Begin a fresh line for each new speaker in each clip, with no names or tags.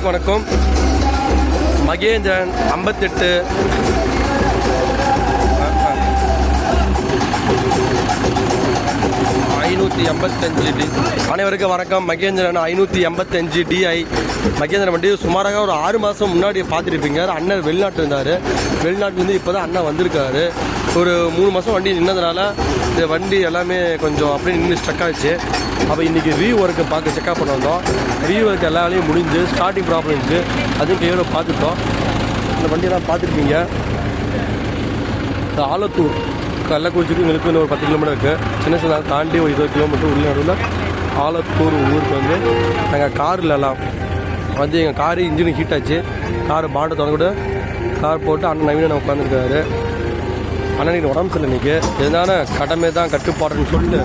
அனைவருக்கும் வணக்கம். மகேந்திரன் 58 585 டி. அனைவருக்கும் வணக்கம். மகேந்திரன் 585 டிஐ மகேந்திரன் வண்டி சுமாராக ஒரு 6 மாதம் முன்னாடி பார்த்துருப்பீங்க. அண்ணன் வெளிநாட்டில் இருந்தார். வெளிநாட்டிலேருந்து இப்போ தான் அண்ணன் வந்திருக்காரு. ஒரு 3 மாதம் வண்டி நின்னதுனால இந்த வண்டி எல்லாமே கொஞ்சம் அப்படியே நின்று ஸ்டக் ஆகிடுச்சு. அப்போ இன்றைக்கி ரீ ஒர்க்கு பார்க்க செக்அப் பண்ண வந்தோம். ரீ ஒர்க் எல்லா வேலையும் முடிஞ்சு ஸ்டார்டிங் ப்ராப்ளம் இருந்துச்சு. அதையும் கையோட பார்த்துட்டோம். இந்த வண்டியெல்லாம் பார்த்துருப்பீங்க. ஆலத்தூர் கள்ளக்குறிச்சிக்கு எங்களுக்கு இன்னும் ஒரு 10 கிலோமீட்டர் இருக்குது. சின்ன சின்ன தாண்டி ஒரு 20 கிலோமீட்டர் உள்ள நடுவில் ஆலத்தூர் ஊருக்கு வந்து நாங்கள் கார்லலாம் வந்து எங்கள் காரு இன்ஜின் ஹீட் ஆச்சு. கார் பாண்டை திறந்து கார் போட்டு அண்ணன் நவீன உட்காந்துருக்காரு. அண்ணனுக்கு உடம்பு சரியில்லை. இன்றைக்கி எதனால கடமை தான் கட்டுப்பாடுன்னு சொல்லிட்டு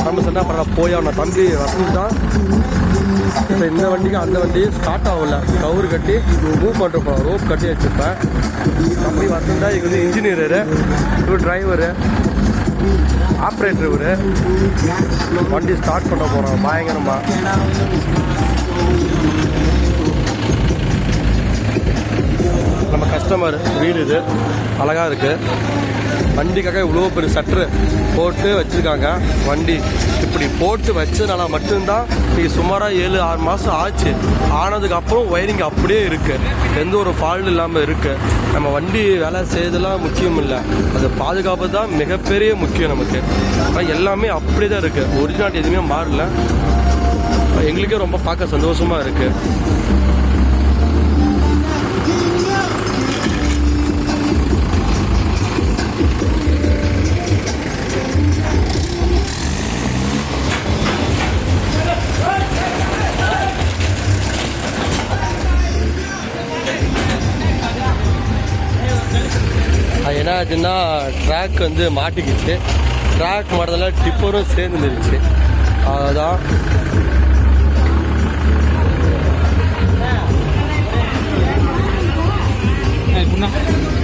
உடம்பு சரினா பரவாயில்ல போய் அவனை தம்பி வசதி தான். இப்போ இந்த வண்டிக்கு அந்த வண்டி ஸ்டார்ட் ஆகல. கவுரு கட்டி மூவ் பண்ணுறப்போ ரோப் கட்டி வச்சுருப்பேன். தம்பி வசந்தா இங்கே வந்து இன்ஜினியரு, இவர் டிரைவரு, ஆப்ரேட்டர். இவர் வண்டி ஸ்டார்ட் பண்ண போகிறோம் பயங்கரமாக. நம்ம கஸ்டமர் வீடு இது அழகாக இருக்குது. வண்டிக்காக இவ்வளோ பெரிய சட்ரு போட்டு வச்சுருக்காங்க. வண்டி இப்படி போட்டு வச்சதுனால மட்டும்தான் இன்றைக்கி சுமாராக 7-6 மாதம் ஆச்சு. ஆனதுக்கப்புறம் ஒயரிங் அப்படியே இருக்குது. எந்த ஒரு ஃபால்ட் இல்லாமல் இருக்குது. நம்ம வண்டி வேலை செய்யறதுலாம் முக்கியம் இல்லை, அது பாதுகாப்பு தான் மிகப்பெரிய முக்கியம் நமக்கு. ஆனால் எல்லாமே அப்படியே தான் இருக்குது. ஒரிஜினாலிட்டி எதுவுமே மாறல. எங்களுக்கே ரொம்ப பார்க்க சந்தோஷமாக இருக்குது. என்ன ஆச்சுன்னா ட்ராக் வந்து மாட்டிக்கிச்சு. ட்ராக் மாட்டதில் டிப்பரும் சேர்ந்து இருந்துச்சு. அதுதான்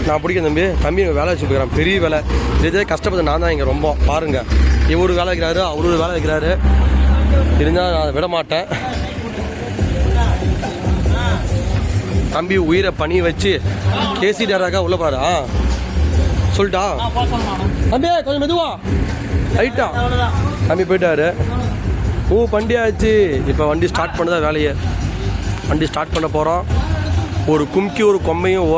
நான் பிடிக்கும். தம்பி வேலை வச்சு போய்க்கிறான். பெரிய வேலை. இதே கஷ்டப்பட்டு நான் தான் இங்கே ரொம்ப பாருங்கள். இவரு வேலை வைக்கிறாரு, அவரு வேலை வைக்கிறாரு. இருந்தால் நான் விட மாட்டேன். தம்பி உயிரை பணி வச்சு கேசி டேராக்கா உள்ள பாரு. சொல்லிட்டா தம்பி கொஞ்சம் மெதுவா ரைட்டா. தம்பி போயிட்டாரு. வண்டி ஆச்சு. இப்போ வண்டி ஸ்டார்ட் பண்ணதான் வேலையை. வண்டி ஸ்டார்ட் பண்ண போகிறோம். ஒரு கும்கி ஒரு கொம்மையும்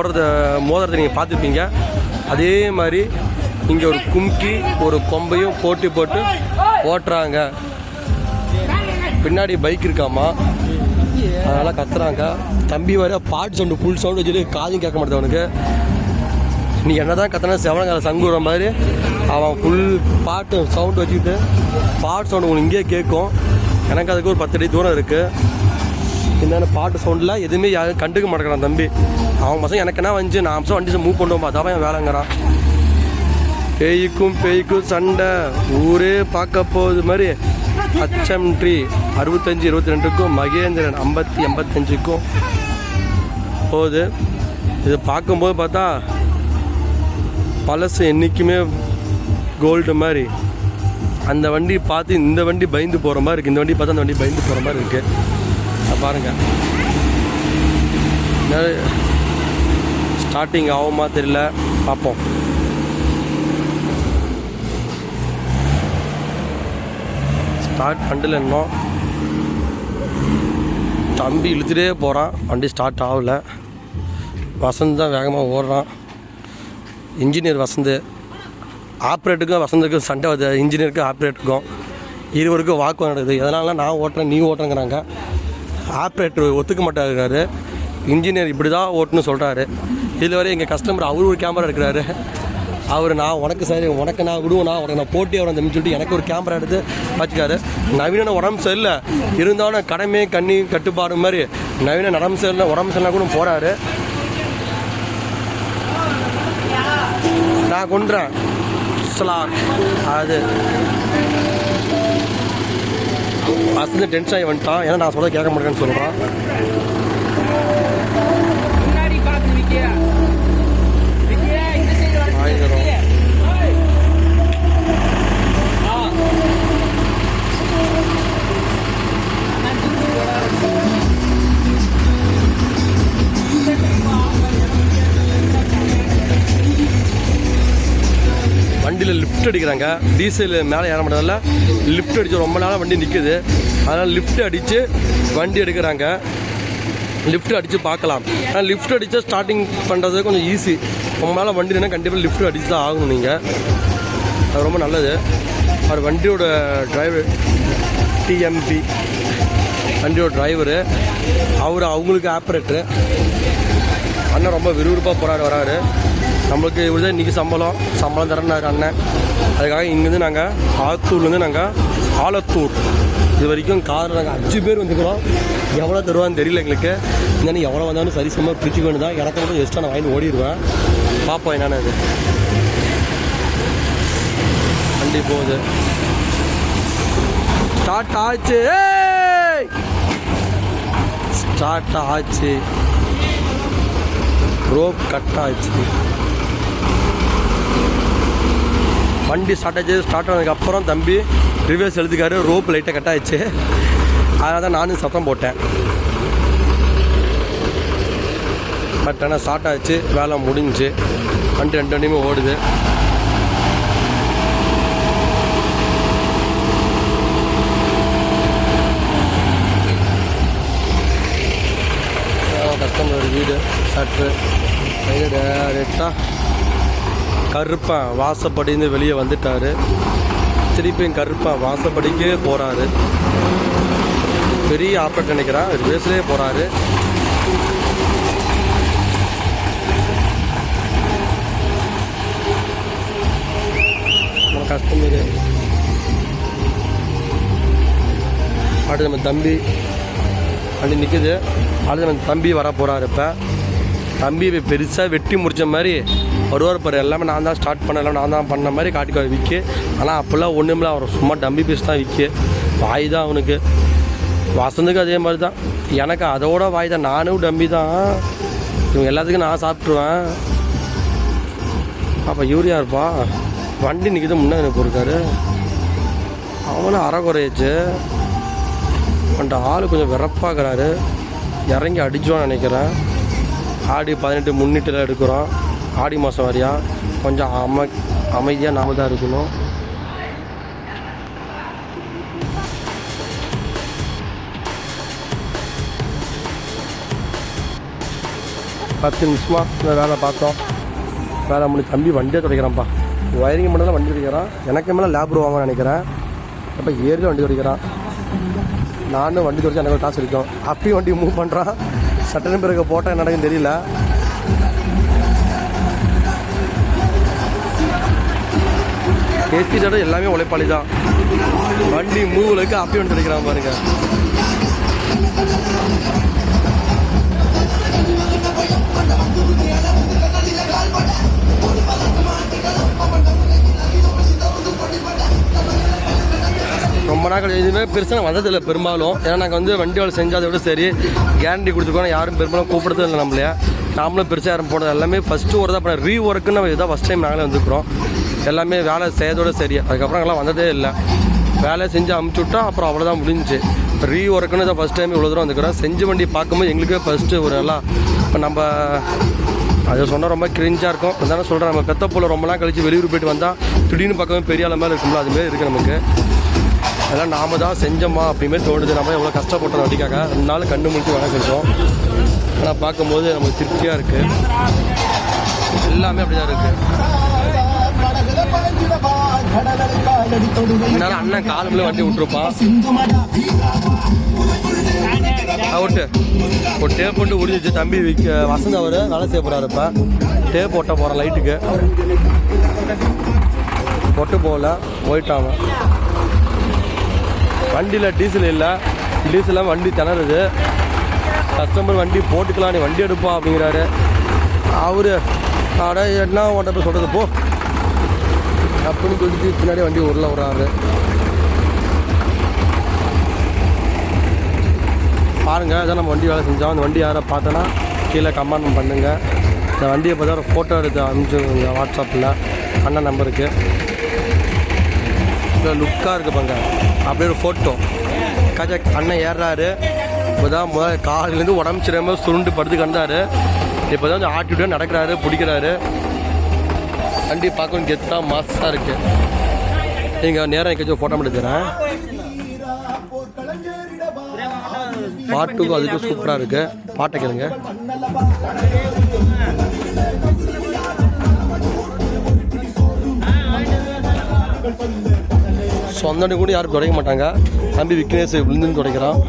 மோதுறதை நீங்கள் பார்த்துருப்பீங்க. அதே மாதிரி இங்கே ஒரு கும்கி ஒரு கொம்பையும் போட்டு ஓட்டுறாங்க. பின்னாடி பைக் இருக்காமா, அதனால் கத்துறாங்க. தம்பி வர பாட்டு சவுண்டு ஃபுல் சவுண்டு வச்சுட்டு காதும் கேட்க மாட்டேன் அவனுக்கு. நீ என்ன தான் கத்தனா செவனங்கால சங்குற மாதிரி அவன் ஃபுல் பாட்டு சவுண்டு வச்சுக்கிட்டு பாட்டு சவுண்டு உங்களுக்கு இங்கேயே கேட்கும். எனக்கு அதுக்கு ஒரு 10 அடி தூரம் இருக்குது. என்னென்ன பாட்டு சவுண்டில் எதுவுமே யாரும் கண்டுக்க மாட்டேங்கிறான் தம்பி. அவன் பசங்க எனக்கு என்ன வந்து நான் அம்சம் வண்டி மூவ் பண்ணுவோம். அதான் என் வேலைங்கிறான். பேய்க்கும் சண்டை ஊரே பார்க்க போகுது மாதிரி HM-Tree 65-22க்கும் மகேந்திரன் 50-85க்கும் போகுது. இது பார்க்கும்போது பார்த்தா பழசு என்றைக்குமே கோல்டு மாதிரி. அந்த வண்டி பார்த்து இந்த வண்டி பயந்து போகிற மாதிரி இருக்குது. இந்த வண்டி பார்த்தா அந்த வண்டி பயந்து போகிற மாதிரி இருக்குது. பாருங்கள். ஸ்டார்டிங் ஆகுமா தெரியல, பார்ப்போம். ஸ்டார்ட் பண்ணல இன்னும். தம்பி இழுத்துட்டே போகிறான். வண்டி ஸ்டார்ட் ஆகலை. வசந்த் தான் வேகமாக ஓடுறான். இன்ஜினியர் வசந்த். ஆப்ரேட்டருக்கும் வசந்துக்கும் சண்டை வருது. இன்ஜினியருக்கும் ஆப்ரேட்டருக்கும் இருவருக்கும் வாக்கு நடக்குது. எதனால நான் ஓட்டுறேன் நீ ஓட்டுறேங்கிறாங்க. ஆப்ரேட்டர் ஒத்துக்க மாட்டாருக்காரு. இன்ஜினியர் இப்படி தான் ஓட்டுன்னு சொல்கிறாரு. இதில் வரை எங்கள் கஸ்டமர் அவரு ஒரு கேமரா எடுக்கிறாரு. அவர் நான் உனக்கு சரி உனக்கு நான் விடுவேண்ணா உனக்கு நான் போட்டி வரேன் தம்பின்னு சொல்லிட்டு எனக்கு ஒரு கேமரா எடுத்து வச்சுக்காரு. நவீன உடம்பு சரியில்லை இருந்தாலும் கடமை கண்ணி கட்டுப்பாடு மாதிரி நவீன உடம்பு சரியில்லை கூட போகிறாரு. நான் கொண்டுறேன் அது வசந்து டென்ஷன் ஆகி வந்துட்டான். ஏன்னா நான் சொல்ல கேட்க மாட்டேன்னு சொல்கிறான். லிஃப்ட் அடிக்கிறாங்க. டீசல் மேலே ஏற மாட்டதில்ல, லிஃப்ட் அடித்து ரொம்ப நாளாக வண்டி நிற்குது. அதனால் லிஃப்ட் அடித்து வண்டி எடுக்கிறாங்க. லிஃப்ட் அடித்து பார்க்கலாம். ஆனால் லிஃப்ட் அடித்தா ஸ்டார்டிங் பண்ணுறது கொஞ்சம் ஈஸி. ரொம்ப நாளாக வண்டி நின்னா கண்டிப்பாக லிஃப்ட் அடித்து தான் ஆகணும். நீங்கள் அது ரொம்ப நல்லது. அவர் வண்டியோட டிரைவர் டிஎம்பி வண்டியோட டிரைவரு, அவங்களுக்கு ஆப்ரேட்டரு. அண்ணன் ரொம்ப விறுவிறுப்பாக போகிறாரு, வராரு. நம்மளுக்கு இவர் தான் இன்றைக்கி சம்பளம் தரேன்னாரு அண்ணன். அதுக்காக இங்கேருந்து நாங்கள் ஆத்தூர்லேருந்து நாங்கள் ஆலத்தூர் இது வரைக்கும் கார் நாங்கள் 5 பேர் வந்துக்கிறோம். எவ்வளோ தருவான்னு தெரியல எங்களுக்கு. இன்னும் எவ்வளோ வந்தாலும் சரிசமாக பிரிச்சு வேணும் தான். இடத்த மட்டும் எக்ஸ்ட்ரா நான் வாங்கி ஓடிடுவேன். பார்ப்போம் என்னென்ன இது. வண்டி போகுது, ஸ்டார்ட் ஆச்சு, ஸ்டார்ட் ஆச்சு, ரோப் கட் ஆச்சு. வண்டி ஸ்டார்ட் ஆச்சு. ஸ்டார்ட் ஆனதுக்கப்புறம் தம்பி ரிவர்ஸ் எழுதுக்காரு. ரோப் லைட்டாக கட் ஆயிடுச்சு. அதனால தான் நானும் சத்தம் போட்டேன். பட் ஆனால் ஸ்டார்ட் ஆச்சு, வேலை முடிஞ்சு. வண்டி 2 வண்டியுமே ஓடுது. கஸ்டமர் வீடு சற்று டேரெக்டாக கருப்பன் வாசப்படிந்து வெளியே வந்துட்டார். திருப்பியும் கருப்பன் வாசப்படிக்கே போகிறாரு. பெரிய ஆப்ரேட் நினைக்கிறான், ரேஸ்லேயே போகிறாரு. கஸ்டமரு அடுத்து நம்ம தம்பி வண்டி நிற்குது. அடுத்து நம்ம தம்பி வர போகிறாரு. இப்போ தம்பி இப்போ பெருசாக வெட்டி முடித்த மாதிரி வருவார் பாரு. எல்லாமே நான் தான் ஸ்டார்ட் பண்ண, எல்லாம் நான் தான் பண்ண மாதிரி காட்டிக்குவார் விற்கி. ஆனால் அப்போல்லாம் ஒன்றுமில்ல, அவர் சும்மா டம்பி பீஸ் தான் விற்கி. வாய் தான் அவனுக்கு. வசந்துக்கு அதே மாதிரி தான். எனக்கு அதோட வாய் தான். நானும் டம்பி தான். இவங்க எல்லாத்துக்கும் நான் சாப்பிட்ருவேன். அப்போ யூரியா இருப்பா வண்டி நிற்கிது. முன்னே எனக்கு இருக்காரு. அவனும் அரை குறையாச்சு. அந்த ஆள் கொஞ்சம் விறப்பாக்குறாரு. இறங்கி அடிச்சோன்னு நினைக்கிறேன். ஆடி 18 முன்னிட்டுலாம் எடுக்கிறோம். ஆடி மாதம் வரையா கொஞ்சம் அமைதியாக நாம தான் இருக்கணும். பத்து நிமிஷமாக இந்த வேலை பார்த்தோம். வேலை முடிஞ்சு தம்பி வண்டியை துடைக்கிறான்ப்பா. ஒயரிங் பண்ணலாம் வண்டி துடைக்கிறான். எனக்கு மேலே லேபர் வாங்க நினைக்கிறேன். அப்போ ஏறியும் வண்டி துடைக்கிறான். நானும் வண்டி துடைச்சி எனக்கு காசு இருக்கும். அப்பயும் வண்டி மூவ் பண்ணுறான். சட்டன பிறகு போட்டால் என்ன நடக்குன்னு தெரியல. ஏசியோட எல்லாமே உழைப்பாளி தான். வண்டி மூவுலுக்கு அப்பயும் வண்டி துடைக்கிறான் பாருங்க. ரொம்ப நாள் எதுவுமே பெருசாக வந்ததில்லை பெரும்பாலும். ஏன்னா நாங்கள் வந்து வண்டி வேலை செஞ்சாதை விட சரி கேரண்டி கொடுத்துருக்கோம். யாரும் பெரும்பாலும் கூப்பிடுறது இல்லை நம்மளையா. நாமளும் பெருசாக யாரும் போனது எல்லாமே ஃபஸ்ட்டு ஒரு தான் பண்ண ரீ ஒர்க்குன்னு நம்ம இதான் ஃபஸ்ட் டைம் நாங்களே வந்துருக்குறோம். எல்லாமே வேலை செய்யறதோட சரி. அதுக்கப்புறம் எல்லாம் வந்ததே இல்லை. வேலை செஞ்சு அமுச்சு விட்டா அப்புறம் அவ்வளோதான் முடிஞ்சிச்சு. ரீ ஒர்க்குன்னு தான் ஃபஸ்ட் டைம் இவ்வளோ தூரம் வந்துக்கிறோம். செஞ்சு வண்டி பார்க்கும்போது எங்களுக்கே ஃபஸ்ட்டு ஒரு நல்லா இப்போ நம்ம அதை சொன்னால் ரொம்ப கிரிஞ்சாக இருக்கும். இருந்தாலும் சொல்கிறேன், நம்ம பெத்த போல ரொம்ப நாள் கழிச்சு வெளியூர் போய்ட்டு வந்தால் திடீர்னு பார்க்கவே பெரிய ஆள் மேலே இருக்கும்ல, அதுமாரி இருக்குது நமக்கு. அதெல்லாம் நாம தான் செஞ்சோமா அப்படிமே தோணுது. நம்ம எவ்வளோ கஷ்டப்பட்டோம் வண்டிக்காக. 2 நாள் கண்டு முடிச்சு வேலை செஞ்சோம். ஆனால் பார்க்கும்போது நமக்கு திருப்தியாக இருக்குது. எல்லாமே அப்படி தான் இருக்குது. அதனால அண்ணன் காலமில் வண்டி விட்டுருப்பான். அவுட்டு ஒரு டேப் போட்டு உடிஞ்சிச்சு. தம்பி வசந்த் அவர் வேலை செய்ய போகிறாரு. இப்போ டேப் போட்ட போகிறேன் லைட்டுக்கு. பொட்டு போகல, போயிட்டாங்க. வண்டியில் டீசல் இல்லை. டீசலாக வண்டி திணறுது. கஸ்டமர் வண்டி போட்டுக்கலாம், நீ வண்டி எடுப்பா அப்படிங்கிறாரு. அவரு அட என்ன ஓட்ட போய் சொல்கிறது போ அப்படின்னு சொல்லிட்டு பின்னாடி வண்டி உருள விட்றாரு. பாருங்கள், அதான் நம்ம வண்டி வேலை செஞ்சோம். அந்த வண்டி யாரை பார்த்தோன்னா கீழே கமெண்ட் பண்ணுங்கள். இந்த வண்டியை பார்த்தா ஒரு ஃபோட்டோ எடுத்து அனுப்பிச்சுங்க வாட்ஸ்அப்பில் அண்ணன் நம்பருக்கு. இல்லை லுக்காக இருக்குது பாங்க, அப்படியே ஒரு ஃபோட்டோ. கஜக் அண்ணன் ஏறுறாரு. இப்போ தான் முதல் காலையிலேருந்து உடம்பு சரியாமல் சுருண்டு படுத்து கண்டார். இப்போ தான் கொஞ்சம் ஆட்டிவிட்டு நடக்கிறாரு, பிடிக்கிறாரு. வண்டி பார்க்கணும் கெத்தாக மாசாக இருக்குது. நீங்கள் நேரம் எங்கேயாச்சும் ஃபோட்டோ மட்டும் தரேன். பாட்டுக்கும் அதுக்கும் சூப்பராக இருக்குது. பாட்டை கேளுங்க. சொந்தனை கூட யாரும் துடைக்க மாட்டாங்க. தம்பி விக்னேஷ் விழுந்துன்னு துடைக்கிறான்.